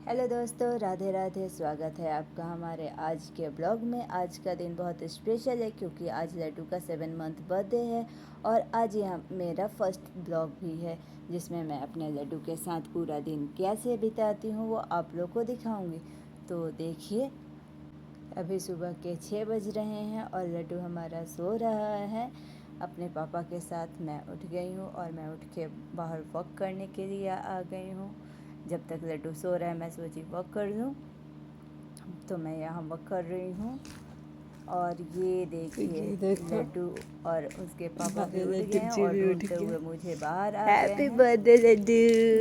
Hello दोस्तों, राधे राधे। स्वागत है आपका हमारे आज के ब्लॉग में। आज का दिन बहुत स्पेशल है क्योंकि आज लड्डू का 7 मंथ बर्थडे है और आज यह मेरा फर्स्ट ब्लॉग भी है जिसमें मैं अपने लड्डू के साथ पूरा दिन कैसे बिताती हूँ वो आप लोग को दिखाऊंगी। तो देखिए, अभी सुबह के 6 बज रहे हैं और लड्डू हमारा सो रहा है अपने पापा के साथ। मैं उठ गई हूँ और मैं उठ के बाहर वॉक करने के लिए आ गई हूँ। जब तक लड्डू सो रहा है मैं सोची वॉक कर लूँ, तो मैं यहाँ वॉक कर रही हूँ। और ये देखिए, लड्डू और उसके पापा भी उठ गए हैं और ढूंढते हुए मुझे बाहर आ गए हैं। Happy birthday Laddu.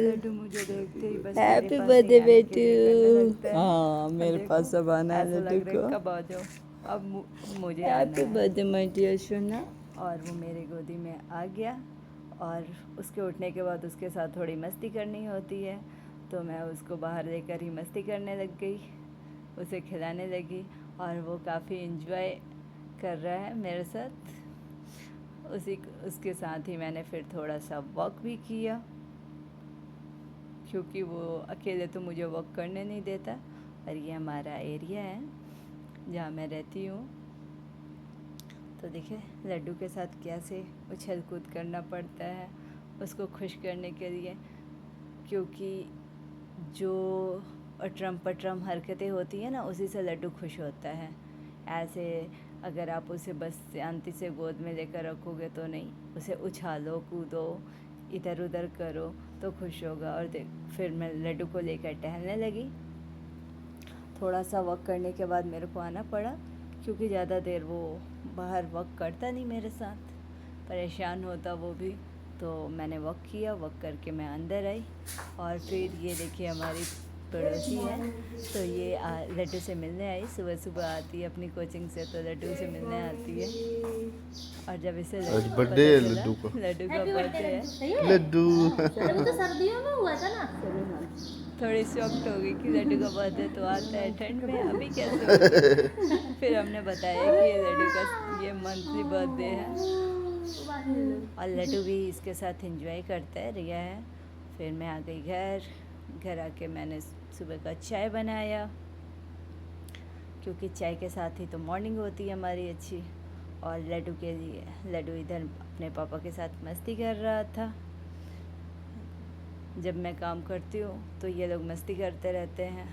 लड्डू मुझे देखते ही बस हैप्पी मेरे पास बर्थडे ही आने के बेटू। लिए करने लगता है। हाँ, अब मेरे देखो, पास सब आना है ऐसा लड्डू लग रहा है को। कब आ जाओ, अब मुझे आना हैप्पी है। बर्थडे माय डियर सोना। और वो मेरे गोदी में आ गया और उसके उठने के बाद उसके साथ थोड़ी मस्ती करनी होती है, तो मैं उसको बाहर लेकर ही मस्ती करने लग गई, उसे खिलाने लगी और वो काफ़ी इन्जॉय कर रहा है मेरे साथ। उसके साथ ही मैंने फिर थोड़ा सा वॉक भी किया क्योंकि वो अकेले तो मुझे वॉक करने नहीं देता। और ये हमारा एरिया है जहाँ मैं रहती हूँ। तो देखिए, लड्डू के साथ कैसे उछल कूद करना पड़ता है उसको खुश करने के लिए, क्योंकि जो अटरम पटरम हरकतें होती हैं ना, उसी से लड्डू खुश होता है। ऐसे अगर आप उसे बस शांति से गोद में लेकर रखोगे तो नहीं, उसे उछालो कूदो इधर उधर करो तो खुश होगा। और देख, फिर मैं लड्डू को लेकर टहलने लगी। थोड़ा सा वॉक करने के बाद मेरे को आना पड़ा क्योंकि ज़्यादा देर वो बाहर वॉक करता नहीं मेरे साथ, परेशान होता वो भी। तो मैंने वॉक किया, वॉक करके मैं अंदर आई। और फिर ये देखिए, हमारी पड़ोसी है, तो ये लड्डू से मिलने आई। सुबह सुबह आती है अपनी कोचिंग से, तो लड्डू से मिलने आती है। और जब इसे आज पता बर्थडे है चला लड्डू का। लड्डू का बर्थडे है, लड्डू वो तो सर्दियों में हुआ था ना। थोड़ी शॉक्ड हो गई कि लड्डू का बर्थडे तो आता है ठंड में, अभी कैसे हो गया। फिर हमने बताया कि ये लड्डू का ये मंथली बर्थडे है और लड्डू भी इसके साथ एंजॉय करता है, रिया है। फिर मैं आ गई घर आके मैंने सुबह का चाय बनाया क्योंकि चाय के साथ ही तो मॉर्निंग होती है हमारी अच्छी। और लड्डू के लिए, लड्डू इधर अपने पापा के साथ मस्ती कर रहा था। जब मैं काम करती हूँ तो ये लोग मस्ती करते रहते हैं,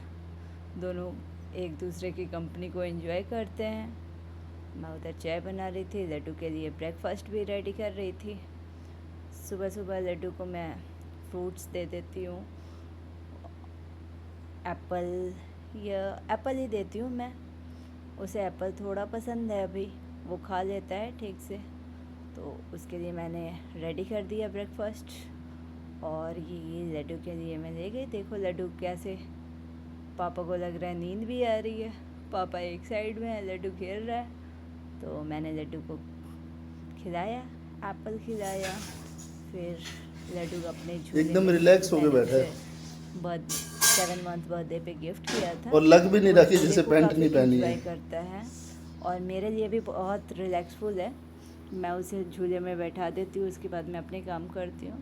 दोनों एक दूसरे की कंपनी को एंजॉय करते हैं। मैं उधर चाय बना रही थी, लड्डू के लिए ब्रेकफास्ट भी रेडी कर रही थी। सुबह सुबह लड्डू को मैं फ्रूट्स दे देती हूँ, एप्पल ही देती हूँ मैं। उसे एप्पल थोड़ा पसंद है, अभी वो खा लेता है ठीक से। तो उसके लिए मैंने रेडी कर दिया ब्रेकफास्ट। और ये लड्डू के लिए मैं ले गई। देखो लड्डू कैसे, पापा को लग रहा है नींद भी आ रही है, पापा एक साइड में है, लड्डू खेल रहा है। तो मैंने लड्डू को खिलाया, एप्पल खिलाया। फिर लड्डू अपने झूले एकदम में रिलैक्स होके मैंने बैठा है उसे 7 मंथ बर्थडे पे गिफ्ट किया था। और लग भी नहीं रहा कि वो जैसे देखो पैंट काफ़ी नहीं पहनी इंजॉय है। करता है और मेरे लिए भी बहुत रिलैक्सफुल है। मैं उसे झूले में बैठा देती हूँ, उसके बाद मैं अपने काम करती हूँ।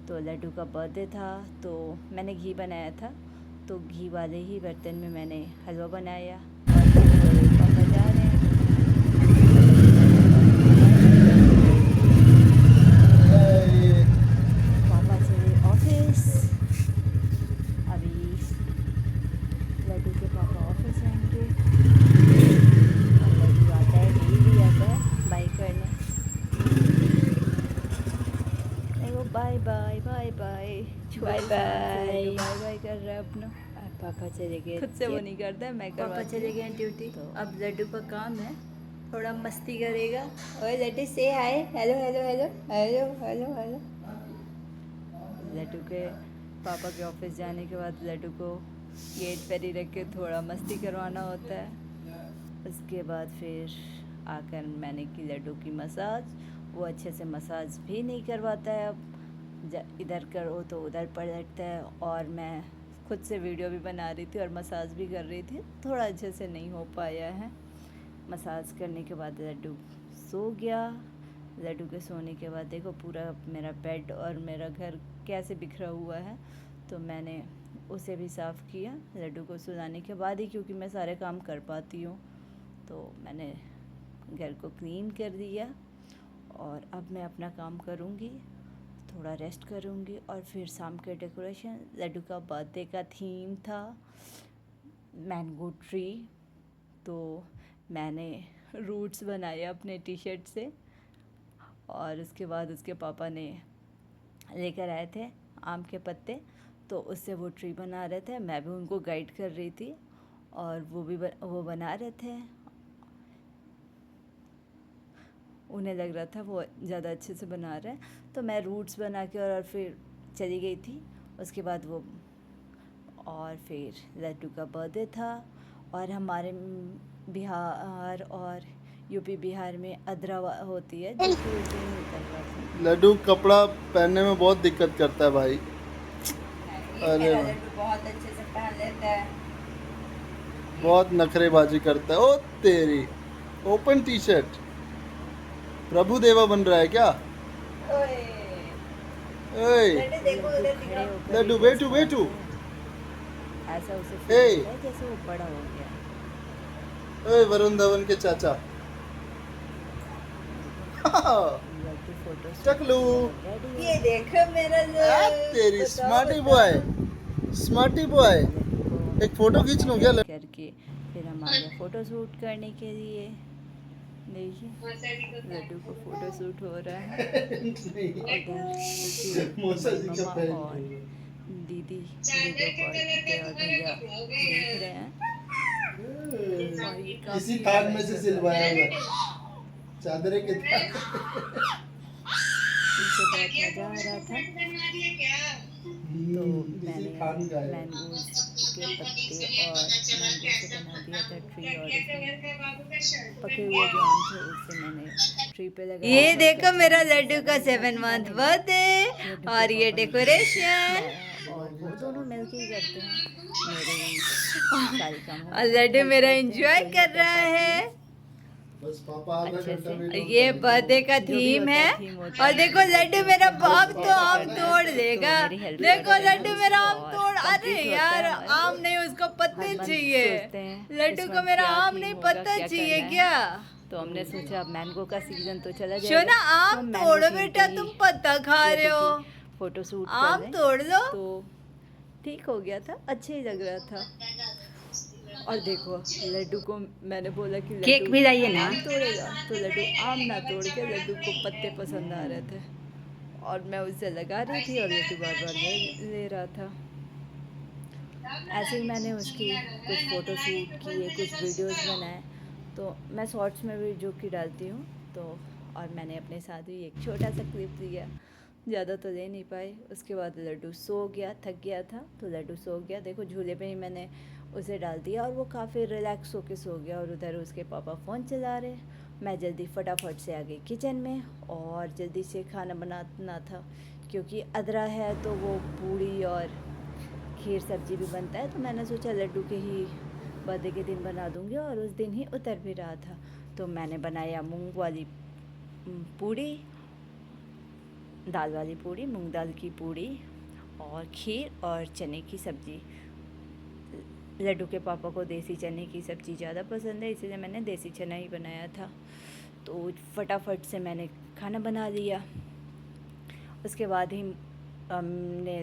तो लड्डू का बर्थडे था तो मैंने घी बनाया था, तो घी वाले ही बर्तन में मैंने हलवा बनाया। और पापा जा रहे हैं, पापा चले ऑफिस। अभी लड्डू के पापा ऑफिस जाएंगे और लड्डू आता है, डेली आता है बाइक करने। वो bye bye bye bye bye bye. Bye bye कर रहा है अपना। पापा चले गए। खुद से वो नहीं करता है, मैं पापा करवाती चले हूँ। गए ड्यूटी। तो अब लड्डू का काम है, थोड़ा मस्ती करेगा। ओए लड्डू से hi, hello hello hello hello hello hello. Laddu के पापा के ऑफिस जाने के बाद लड्डू को गेट पर ही रख के थोड़ा मस्ती करवाना होता है। उसके बाद फिर आकर मैंने की लड्डू की मसाज। वो अच्छे से मसाज भी नहीं करवाता है, अब इधर करो तो उधर पलटता है। और मैं खुद से वीडियो भी बना रही थी और मसाज भी कर रही थी, थोड़ा अच्छे से नहीं हो पाया है। मसाज करने के बाद लड्डू सो गया। लड्डू के सोने के बाद देखो पूरा मेरा बेड और मेरा घर कैसे बिखरा हुआ है। तो मैंने उसे भी साफ़ किया लड्डू को सुलाने के बाद ही, क्योंकि मैं सारे काम कर पाती हूँ। तो मैंने घर को क्लीन कर दिया और अब मैं अपना काम करूँगी, थोड़ा रेस्ट करूँगी और फिर शाम के डेकोरेशन। लड्डू का बर्थडे का थीम था मैंगो ट्री, तो मैंने रूट्स बनाए अपने टी शर्ट से और उसके बाद उसके पापा ने लेकर आए थे आम के पत्ते, तो उससे वो ट्री बना रहे थे। मैं भी उनको गाइड कर रही थी और वो बना रहे थे। उन्हें लग रहा था वो ज़्यादा अच्छे से बना रहे हैं, तो मैं रूट्स बना के और फिर चली गई थी। उसके बाद वो और फिर लड्डू का बर्थडे था और हमारे बिहार और यूपी बिहार में अदरा होती है जो कि उस दिन निकल रहा था। लड्डू कपड़ा पहनने में बहुत दिक्कत करता है भाई। अरे मेरा वाह। लड्डू बहुत अच्छे से पहन लेता है। बहुत नखरेबाजी करता है। ओ तेरी ओपन टी शर्ट, प्रभु देवा बन रहा है क्या? ओए ओए लड्डू देखो उधर खड़े दिखाओ। होकर लड्डू ही बेटू बस बेटू। ऐसा उसे ए! फील होता है जैसे वो बड़ा हो गया। ओए वरुण धवन के चाचा। लड्डू फोटो चकलू। रेडी ये देखो मेरा आ, तेरी स्मार्टी बॉय, स्मार्टी बॉय। एक फोटो खींच लूं क्या? करके फिर हम आ गए फोटो शूट करने के लिए। देखिए लड्डू को फोटो शूट हो रहा है। उधर उसकी मौसा जी का मम्मा पहन और दीदी वीडियो कॉल पे और भैया देख रहे हैं। और ये काफी इसी थान में से सिलवाया हुआ चादरे के थान। पीछे बहुत मजा आ रहा था। तो मैंने थान का है। मैंगोज के पत्ते और मैंगो से बना दिया था ट्री और उसमें पके हुए जो आम थे उससे मैंने ट्री पे लगाया। ये देखो मेरा लड्डू का 7 मंथ बर्थडे और ये डेकोरेशन। और वो दोनों मिलके ही करते हैं मेरे सारे काम। और लड्डू मेरा एंजॉय कर रहा है। बस पापा आधा अच्छे घंटा से। वेट और ये कर बर्थडे का जो भी थीम होता है। थीम होता और है। देखो लड्डू मेरा भाग तो आम करना है, तोड़ तो लेगा। मेरी help देखो करेगा लड्डू मेरा आम और तोड़, complete अरे होता है यार हमारा। आम नहीं उसको पत्ते हर मंथ चाहिए। सोचते हैं लड्डू इस को मंथ मेरा क्या आम थीम नहीं होगा, पत्ता क्या चाहिए करना है। क्या? तो हमने सोचा अब मैंगो का सीजन तो चला जाएगा। शोना तो आम हम मैंगो तोड़ो थीम बेटा, पे ही तुम पत्ता खा रहे हो। फोटो शूट आम कर लें। तोड़ लो। तो ठीक हो गया था, अच्छे ही लग रहा था। और देखो लड्डू को मैंने बोला कि लड्डू केक भी लाइए ना। आम तोड़ेगा, तो लड्डू आम ना तोड़ के लड्डू को पत्ते पसंद आ रहे थे और मैं उसे लगा रही थी और लड्डू बार बार ले रहा था। ऐसे ही मैंने उसकी कुछ फ़ोटो शूट किए, कुछ वीडियोस बनाए। तो मैं शॉर्ट्स में भी जो कि डालती हूँ। तो और मैंने अपने साथ ही एक छोटा सा क्लिप लिया, ज़्यादा तो ले नहीं पाई। उसके बाद लड्डू सो गया, थक गया था तो लड्डू सो गया। देखो झूले पे ही मैंने उसे डाल दिया और वो काफ़ी रिलैक्स होके सो गया। और उधर उसके पापा फ़ोन चला रहे। मैं जल्दी फटाफट से आ गई किचन में और जल्दी से खाना बनाना था, क्योंकि अदरा है तो वो पूड़ी और खीर सब्जी भी बनता है। तो मैंने सोचा लड्डू के ही बर्थडे के दिन बना दूँगी और उस दिन ही उतर भी रहा था। तो मैंने बनाया मूंग वाली पूड़ी, दाल वाली पूड़ी, मूंग दाल की पूड़ी और खीर और चने की सब्ज़ी। लड्डू के पापा को देसी चने की सब्ज़ी ज़्यादा पसंद है, इसलिए मैंने देसी चना ही बनाया था। तो फटाफट से मैंने खाना बना लिया। उसके बाद ही हमने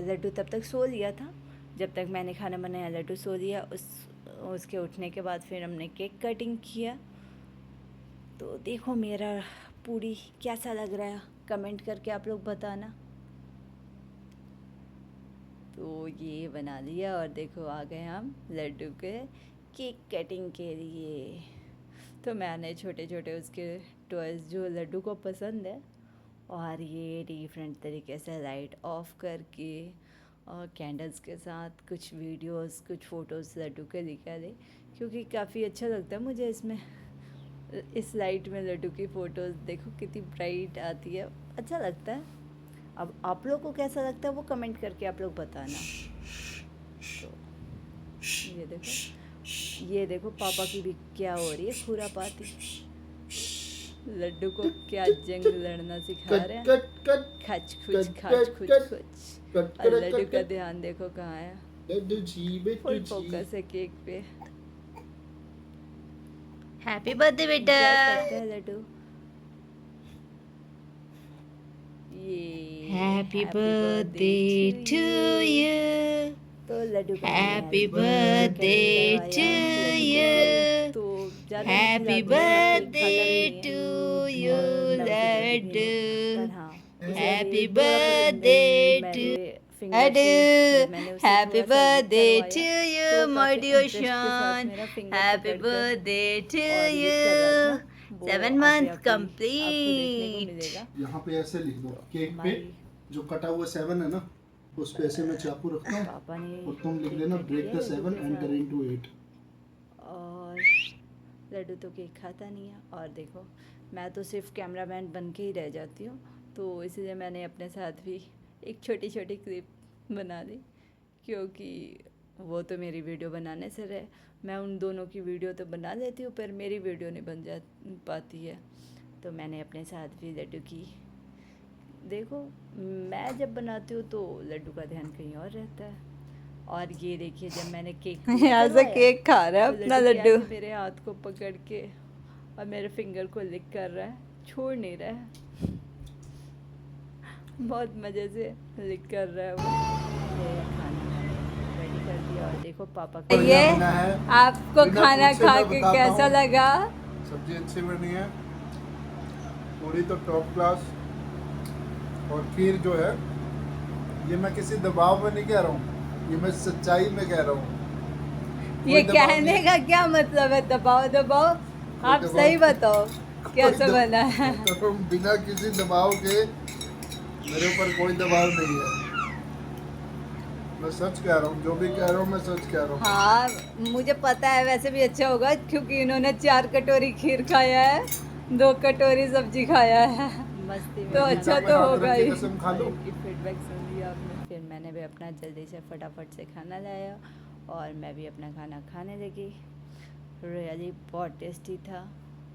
लड्डू तब तक सो लिया था। जब तक मैंने खाना बनाया लड्डू सो लिया। उसके उठने के बाद फिर हमने केक कटिंग किया। तो देखो मेरा पूड़ी कैसा लग रहा है, कमेंट करके आप लोग बताना। तो ये बना लिया और देखो आ गए हम लड्डू के केक कटिंग के लिए। तो मैंने छोटे छोटे उसके टॉयज़ जो लड्डू को पसंद है और ये डिफरेंट तरीके से लाइट ऑफ करके और कैंडल्स के साथ कुछ वीडियोस, कुछ फ़ोटोज़ लड्डू के निकाले, क्योंकि काफ़ी अच्छा लगता है मुझे इसमें, इस लाइट में लड्डू की फ़ोटोज़ देखो कितनी ब्राइट आती है, अच्छा लगता है। अब आप लोग को कैसा लगता है वो कमेंट करके आप लोग बताना। तो ये देखो पापा की भी क्या हो रही है खुरापाती। लड्डू को क्या जंग लड़ना सिखा रहे हैं। कट कट खच कट खुच कट खच खुच कट खुच। और लड्डू का ध्यान देखो कहाँ है, लड्डू जी बेटू फुल जी। फोकस है केक पे। हैप्पी बर्थडे बेटा। क्या करता है लड्डू? ये हैप्पी बर्थडे टू यू। तो लड्डू का हैप्पी मैंने बर्थडे कटिंग टू करवाया लड्डू यू। को, तो ज़्यादा नहीं हैप्पी खिलाती हूँ, बर्थडे केक खाता भी नहीं टू है यू और मैं उसे देती भी नहीं, लड्डू। पर हाँ उसे हैप्पी अभी बड़ा पसंद है बर्थडे मेरे टू फिंगर से। जब मैंने उसे हैप्पी थोड़ा सा लिक बर्थडे टू करवाया यू तो माय काफ़ी डियर इंटरेस्ट के साथ शन। मेरा फिंगर हैप्पी पकड़कर बर्थडे टू और लिक कर रहा था। यू। वो 7 आगे मंथ आपको देखने को कंप्लीट। मिलेगा। यहाँ पे ऐसे लिख दो केक पे, हमारी जो कटा हुआ 7 है ना, उस पे ऐसे मैं चाकू रखता हूँ पापा ने और तुम लिख केक लेना कट ब्रेक किया द लड्डू 7 के एंटर साथ। इनटू 8। और लड्डू तो केक खाता नहीं है, और देखो मैं तो सिर्फ कैमरामैन बन के ही रह जाती हूँ, तो इसलिए मैंने अपने साथ भी एक छोटी छोटी क्लिप बना ली, क्योंकि वो तो मेरी वीडियो बनाने से रहे। मैं उन दोनों की वीडियो तो बना लेती हूँ, पर मेरी वीडियो नहीं बन जा पाती है, तो मैंने अपने साथ भी लड्डू की। देखो मैं जब बनाती हूँ तो लड्डू का ध्यान कहीं और रहता है। और ये देखिए जब मैंने केक यहाँ से केक खा रहा है तो अपना कैसे लड्डू। मेरे हाथ को पकड़ के और मेरे फिंगर को लिक कर रहा है, छोड़ नहीं रहा है, बहुत मज़े से लिक कर रहा है वो। ये खाना मैंने रेडी कर दिया और देखो पापा का ये बना है। आपको बिना खाना पूछे खा मैं के बताता कैसा हूँ। लगा? सब्जी अच्छी बनी है, पूरी तो टॉप क्लास, और खीर जो है ये मैं किसी दबाव में नहीं कह रहा हूँ, ये मैं सच्चाई में कह रहा हूँ। ये कोई दबाव कहने नहीं- का क्या मतलब है? दबाओ दबाओ, आप दबाव- सही बताओ कैसे कोई बना है। तो बिना किसी दबाव के, मेरे ऊपर कोई दबाव नहीं है, मैं सच कह रहा हूँ, जो भी कह रहा हूँ मैं सच कह रहा हूँ। हाँ मुझे पता है, वैसे भी अच्छा होगा क्योंकि इन्होंने 4 कटोरी खीर खाया है, 2 कटोरी सब्जी खाया है, मस्ती में तो खाना अच्छा मैं तो हाथ होगा रख के ही। कसम खा लूं। इनकी फीडबैक सुन लिया आपने। फिर मैंने भी अपना जल्दी से फटाफट से खाना लाया और मैं भी अपना खाना खाने लगी। रियली बहुत टेस्टी था,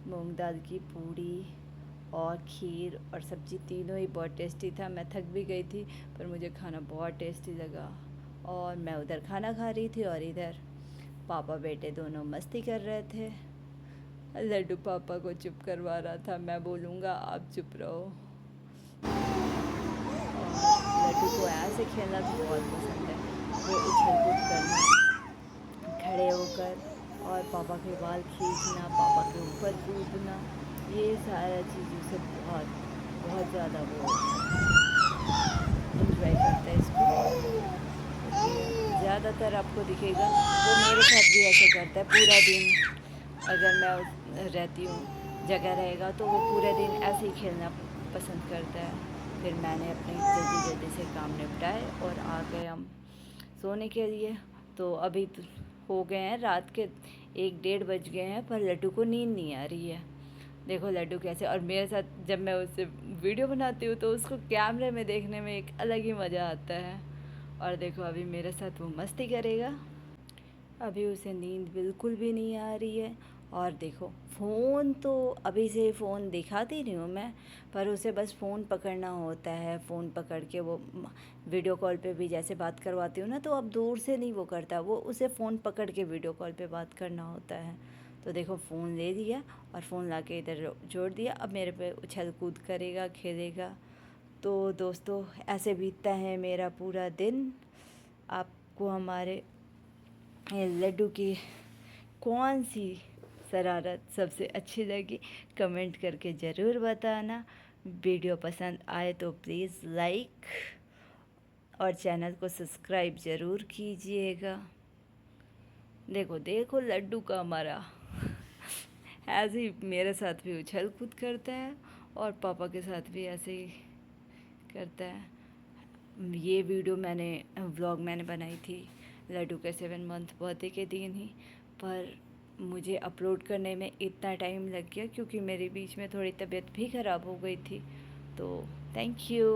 मूंग दाल की पूड़ी और खीर और सब्जी तीनों ही बहुत टेस्टी था। मैं थक भी गई थी पर मुझे खाना बहुत टेस्टी लगा, और मैं उधर खाना खा रही थी और इधर पापा बेटे दोनों मस्ती कर रहे थे। लड्डू पापा को चुप करवा रहा था, मैं बोलूँगा आप चुप रहो। लड्डू को ऐसे खेलना तो बहुत पसंद है, वो उछल कूद करना, खड़े होकर और पापा के बाल खींचना, पापा के ऊपर कूदना, ये सारा चीज़ उसे बहुत बहुत ज़्यादा वो इंजॉय करता है इसको। ज़्यादातर आपको दिखेगा वो मेरे साथ भी ऐसा करता है। पूरा दिन अगर मैं रहती हूँ जगह रहेगा तो वो पूरे दिन ऐसे ही खेलना पसंद करता है। फिर मैंने अपने जल्दी जल्दी से काम निपटाए और आ गए हम सोने के लिए। तो अभी तो हो गए हैं रात के 1-1:30 बज गए हैं, पर लड्डू को नींद नहीं आ रही है। देखो लड्डू कैसे, और मेरे साथ जब मैं उससे वीडियो बनाती हूँ तो उसको कैमरे में देखने में एक अलग ही मज़ा आता है। और देखो अभी मेरे साथ वो मस्ती करेगा, अभी उसे नींद बिल्कुल भी नहीं आ रही है। और देखो फ़ोन तो अभी से फ़ोन दिखाती नहीं हूँ मैं, पर उसे बस फ़ोन पकड़ना होता है। फ़ोन पकड़ के वो वीडियो कॉल पे भी जैसे बात करवाती हूँ ना, तो अब दूर से नहीं वो करता, वो उसे फ़ोन पकड़ के वीडियो कॉल पे बात करना होता है। तो देखो फ़ोन ले लिया और फ़ोन ला के इधर जोड़ दिया, अब मेरे पे उछल कूद करेगा, खेलेगा। तो दोस्तों ऐसे बीतता है मेरा पूरा दिन। आपको हमारे लड्डू की कौन सी शरारत सबसे अच्छी लगी कमेंट करके ज़रूर बताना। वीडियो पसंद आए तो प्लीज़ लाइक और चैनल को सब्सक्राइब ज़रूर कीजिएगा। देखो देखो लड्डू का हमारा ऐसे ही मेरे साथ भी उछल कूद करता है और पापा के साथ भी ऐसे ही करता है। ये वीडियो व्लॉग मैंने बनाई थी लड्डू के 7 मंथ बर्थडे के दिन ही, पर मुझे अपलोड करने में इतना टाइम लग गया क्योंकि मेरे बीच में थोड़ी तबीयत भी ख़राब हो गई थी। तो थैंक यू।